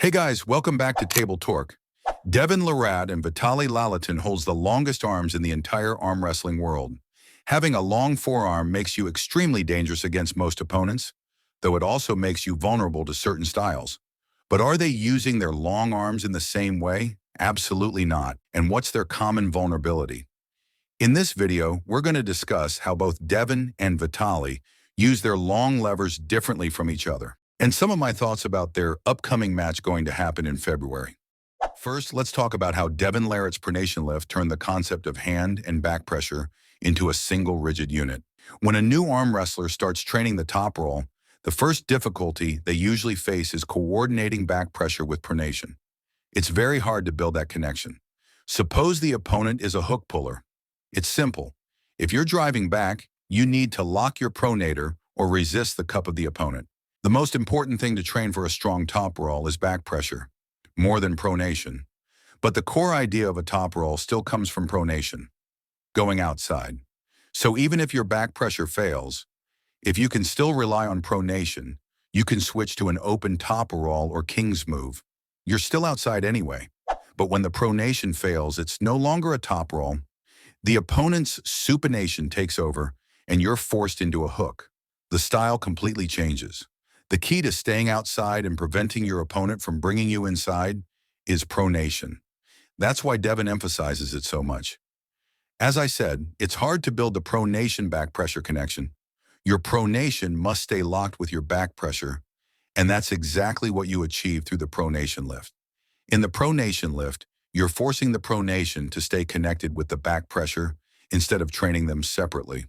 Hey guys, welcome back to Table Torque. Devon Larad and Vitali Lalatin holds the longest arms in the entire arm wrestling world. Having a long forearm makes you extremely dangerous against most opponents, though it also makes you vulnerable to certain styles. But are they using their long arms in the same way? Absolutely not. And what's their common vulnerability? In this video, we're going to discuss how both Devon and Vitali use their long levers differently from each other, and some of my thoughts about their upcoming match going to happen in February. First, let's talk about how Devon Larratt's pronation lift turned the concept of hand and back pressure into a single rigid unit. When a new arm wrestler starts training the top roll, the first difficulty they usually face is coordinating back pressure with pronation. It's very hard to build that connection. Suppose the opponent is a hook puller. It's simple. If you're driving back, you need to lock your pronator or resist the cup of the opponent. The most important thing to train for a strong top roll is back pressure, more than pronation. But the core idea of a top roll still comes from pronation, going outside. So even if your back pressure fails, if you can still rely on pronation, you can switch to an open top roll or king's move. You're still outside anyway. But when the pronation fails, it's no longer a top roll. The opponent's supination takes over, and you're forced into a hook. The style completely changes. The key to staying outside and preventing your opponent from bringing you inside is pronation. That's why Devon emphasizes it so much. As I said, it's hard to build the pronation back pressure connection. Your pronation must stay locked with your back pressure, and that's exactly what you achieve through the pronation lift. In the pronation lift, you're forcing the pronation to stay connected with the back pressure instead of training them separately.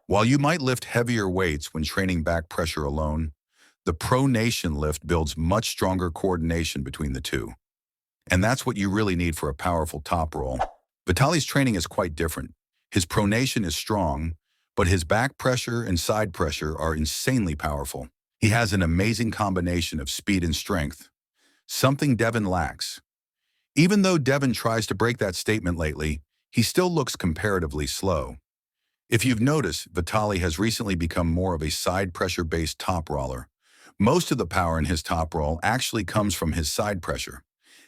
While you might lift heavier weights when training back pressure alone, the pronation lift builds much stronger coordination between the two. And that's what you really need for a powerful top roll. Vitali's training is quite different. His pronation is strong, but his back pressure and side pressure are insanely powerful. He has an amazing combination of speed and strength, something Devon lacks. Even though Devon tries to break that statement lately, he still looks comparatively slow. If you've noticed, Vitali has recently become more of a side pressure-based top roller. Most of the power in his top roll actually comes from his side pressure.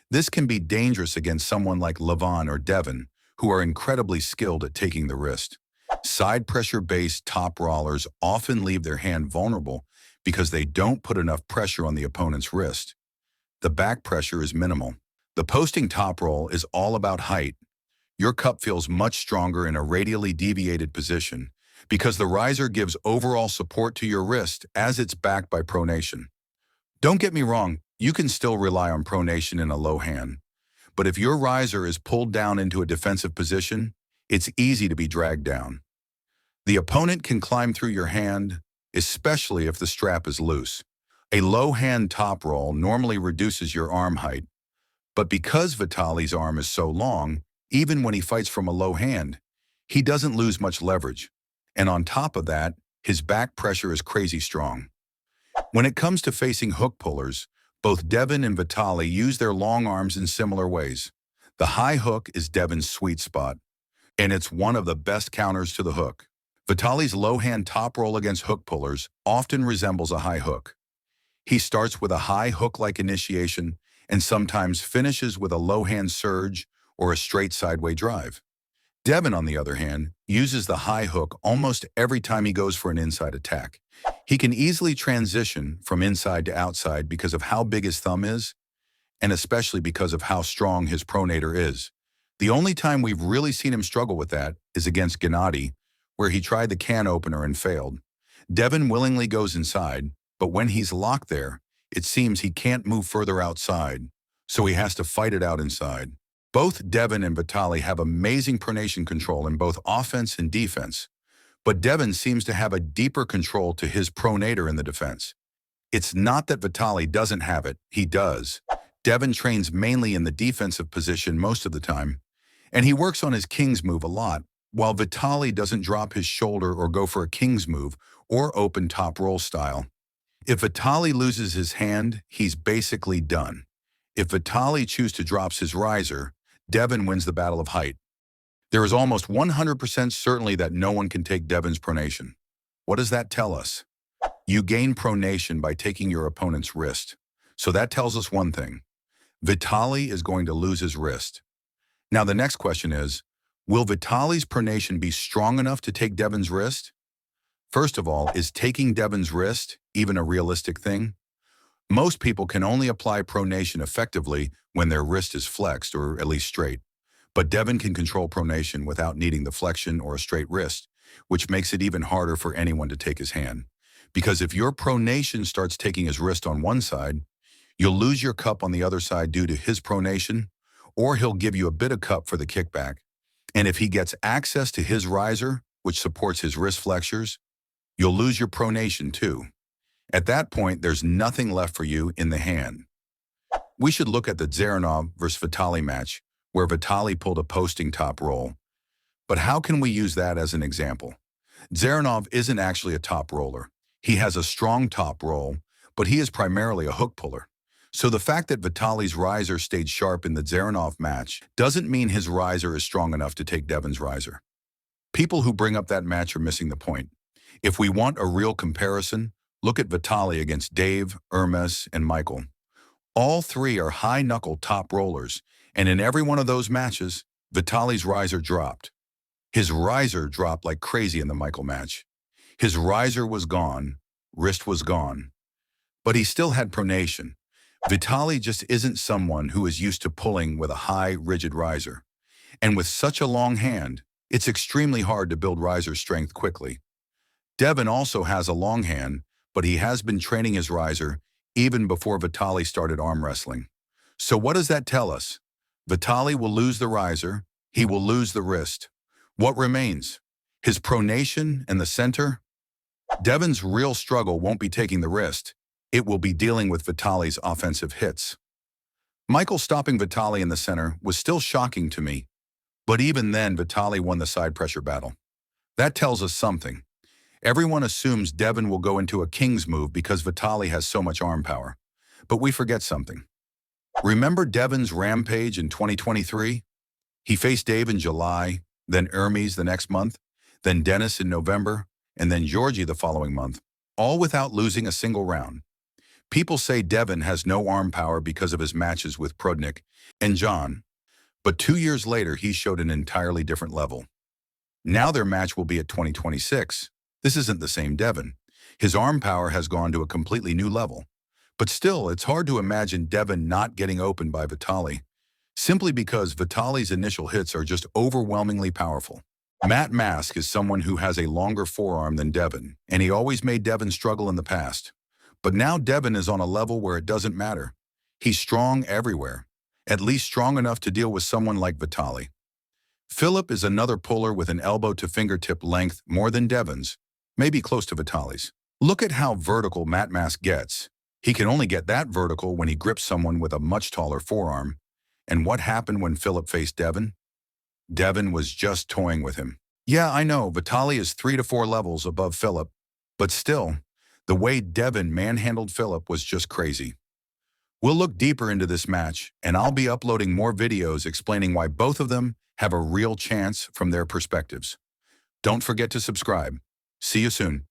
This can be dangerous against someone like Devon or Devon, who are incredibly skilled at taking the wrist. Side pressure-based top rollers often leave their hand vulnerable because they don't put enough pressure on the opponent's wrist. The back pressure is minimal. The posting top roll is all about height. Your cup feels much stronger in a radially deviated position because the riser gives overall support to your wrist as it's backed by pronation. Don't get me wrong, you can still rely on pronation in a low hand, but if your riser is pulled down into a defensive position, it's easy to be dragged down. The opponent can climb through your hand, especially if the strap is loose. A low hand top roll normally reduces your arm height, but because Vitali's arm is so long, even when he fights from a low hand, he doesn't lose much leverage. And on top of that, his back pressure is crazy strong. When it comes to facing hook pullers, both Devon and Vitali use their long arms in similar ways. The high hook is Devon's sweet spot, and it's one of the best counters to the hook. Vitali's low hand top roll against hook pullers often resembles a high hook. He starts with a high hook-like initiation and sometimes finishes with a low hand surge or a straight sideway drive. Devon, on the other hand, uses the high hook almost every time he goes for an inside attack. He can easily transition from inside to outside because of how big his thumb is, and especially because of how strong his pronator is. The only time we've really seen him struggle with that is against Gennady, where he tried the can opener and failed. Devon willingly goes inside, but when he's locked there, it seems he can't move further outside, so he has to fight it out inside. Both Devon and Vitali have amazing pronation control in both offense and defense, but Devon seems to have a deeper control to his pronator in the defense. It's not that Vitali doesn't have it, he does. Devon trains mainly in the defensive position most of the time, and he works on his king's move a lot, while Vitali doesn't drop his shoulder or go for a king's move or open top roll style. If Vitali loses his hand, he's basically done. If Vitali chooses to drop his riser, Devon wins the battle of height. There is almost 100% certainty that no one can take Devon's pronation. What does that tell us? You gain pronation by taking your opponent's wrist. So that tells us one thing. Vitali is going to lose his wrist. Now the next question is, will Vitali's pronation be strong enough to take Devon's wrist? First of all, is taking Devon's wrist even a realistic thing? Most people can only apply pronation effectively when their wrist is flexed or at least straight. But Devon can control pronation without needing the flexion or a straight wrist, which makes it even harder for anyone to take his hand. Because if your pronation starts taking his wrist on one side, you'll lose your cup on the other side due to his pronation, or he'll give you a bit of cup for the kickback. And if he gets access to his riser, which supports his wrist flexures, you'll lose your pronation too. At that point, there's nothing left for you in the hand. We should look at the Zaranov versus Vitali match, where Vitali pulled a posting top roll. But how can we use that as an example? Zaranov isn't actually a top roller. He has a strong top roll, but he is primarily a hook puller. So the fact that Vitali's riser stayed sharp in the Zaranov match doesn't mean his riser is strong enough to take Devon's riser. People who bring up that match are missing the point. If we want a real comparison, look at Vitali against Dave, Hermes, and Michael. All three are high-knuckle top rollers, and in every one of those matches, Vitali's riser dropped. His riser dropped like crazy in the Michael match. His riser was gone, wrist was gone. But he still had pronation. Vitali just isn't someone who is used to pulling with a high, rigid riser. And with such a long hand, it's extremely hard to build riser strength quickly. Devon also has a long hand, but he has been training his riser even before Vitali started arm wrestling. So what does that tell us? Vitali will lose the riser, he will lose the wrist. What remains? His pronation and the center? Devon's real struggle won't be taking the wrist. It will be dealing with Vitali's offensive hits. Michael stopping Vitali in the center was still shocking to me, but even then Vitali won the side pressure battle. That tells us something. Everyone assumes Devon will go into a king's move because Vitali has so much arm power. But we forget something. Remember Devon's rampage in 2023? He faced Dave in July, then Hermes the next month, then Dennis in November, and then Georgie the following month, all without losing a single round. People say Devon has no arm power because of his matches with Prudnik and John, but 2 years later he showed an entirely different level. Now their match will be at 2026. This isn't the same Devon. His arm power has gone to a completely new level. But still, it's hard to imagine Devon not getting opened by Vitali, simply because Vitali's initial hits are just overwhelmingly powerful. Matt Mask is someone who has a longer forearm than Devon, and he always made Devon struggle in the past. But now Devon is on a level where it doesn't matter. He's strong everywhere, at least strong enough to deal with someone like Vitali. Philip is another puller with an elbow to fingertip length more than Devon's, maybe close to Vitali's. Look at how vertical Matt Mask gets. He can only get that vertical when he grips someone with a much taller forearm. And what happened when Philip faced Devon? Devon was just toying with him. Yeah, I know, Vitali is 3 to 4 levels above Philip, but still, the way Devon manhandled Philip was just crazy. We'll look deeper into this match, and I'll be uploading more videos explaining why both of them have a real chance from their perspectives. Don't forget to subscribe. See you soon.